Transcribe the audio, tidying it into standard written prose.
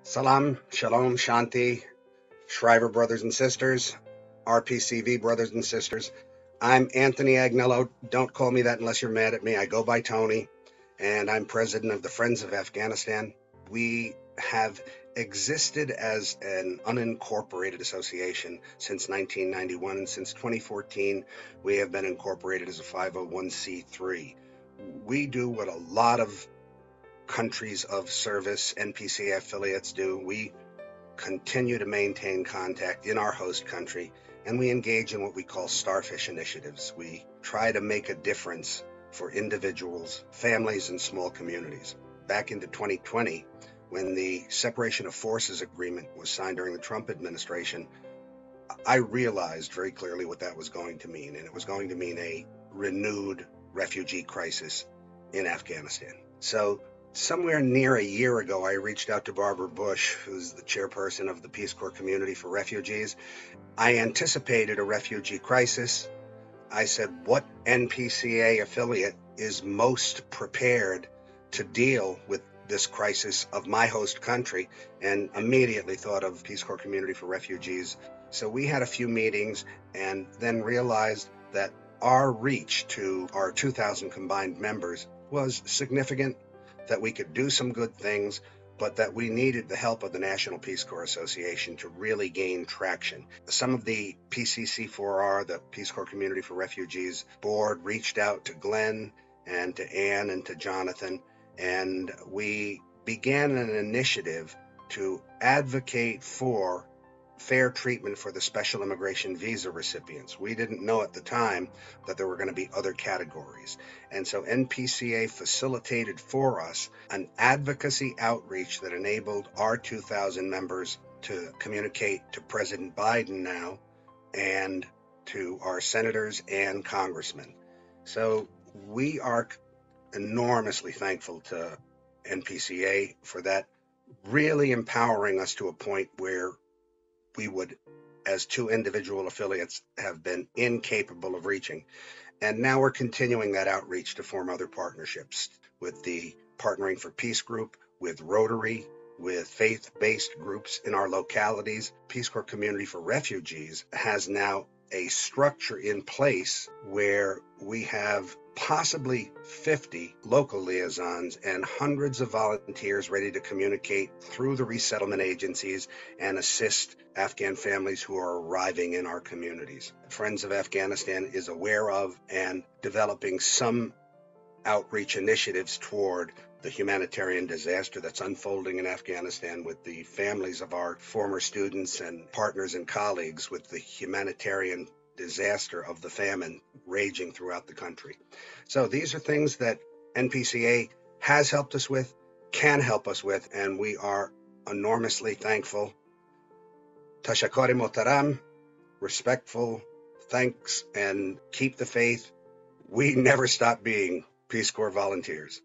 Salam, Shalom, Shanti, Shriver brothers and sisters, RPCV brothers and sisters. I'm Anthony Agnello. Don't call me that unless you're mad at me. I go by Tony, and I'm president of the Friends of Afghanistan. We have existed as an unincorporated association since 1991, and since 2014, we have been incorporated as a 501c3. We do what a lot of countries of service NPCA affiliates do. We continue to maintain contact in our host country, and we engage in what we call starfish initiatives. We try to make a difference for individuals, families, and small communities. Back into 2020, when the separation of forces agreement was signed during the Trump administration, I realized very clearly what that was going to mean, and it was going to mean a renewed refugee crisis in Afghanistan. So somewhere near a year ago, I reached out to Barbara Bush, who's the chairperson of the Peace Corps Community for Refugees. I anticipated a refugee crisis. I said, what NPCA affiliate is most prepared to deal with this crisis of my host country? And immediately thought of Peace Corps Community for Refugees. So we had a few meetings and then realized that our reach to our 2,000 combined members was significant, that we could do some good things, but that we needed the help of the National Peace Corps Association to really gain traction. Some of the PCC4R, the Peace Corps Community for Refugees board, reached out to Glenn and to Ann and to Jonathan, and we began an initiative to advocate for fair treatment for the special immigration visa recipients. We didn't know at the time that there were going to be other categories. And so NPCA facilitated for us an advocacy outreach that enabled our 2,000 members to communicate to President Biden now and to our senators and congressmen. So we are enormously thankful to NPCA for that, really empowering us to a point where we would, as two individual affiliates, have been incapable of reaching. And now we're continuing that outreach to form other partnerships with the Partnering for Peace group, with Rotary, with faith-based groups in our localities. Peace Corps Community for Refugees has now a structure in place where we have possibly 50 local liaisons and hundreds of volunteers ready to communicate through the resettlement agencies and assist Afghan families who are arriving in our communities. Friends of Afghanistan is aware of and developing some outreach initiatives toward the humanitarian disaster that's unfolding in Afghanistan with the families of our former students and partners and colleagues, with the humanitarian disaster of the famine raging throughout the country. So these are things that NPCA has helped us with, can help us with, and we are enormously thankful. Tashakori Motaram, respectful thanks, and keep the faith. We never stop being Peace Corps volunteers.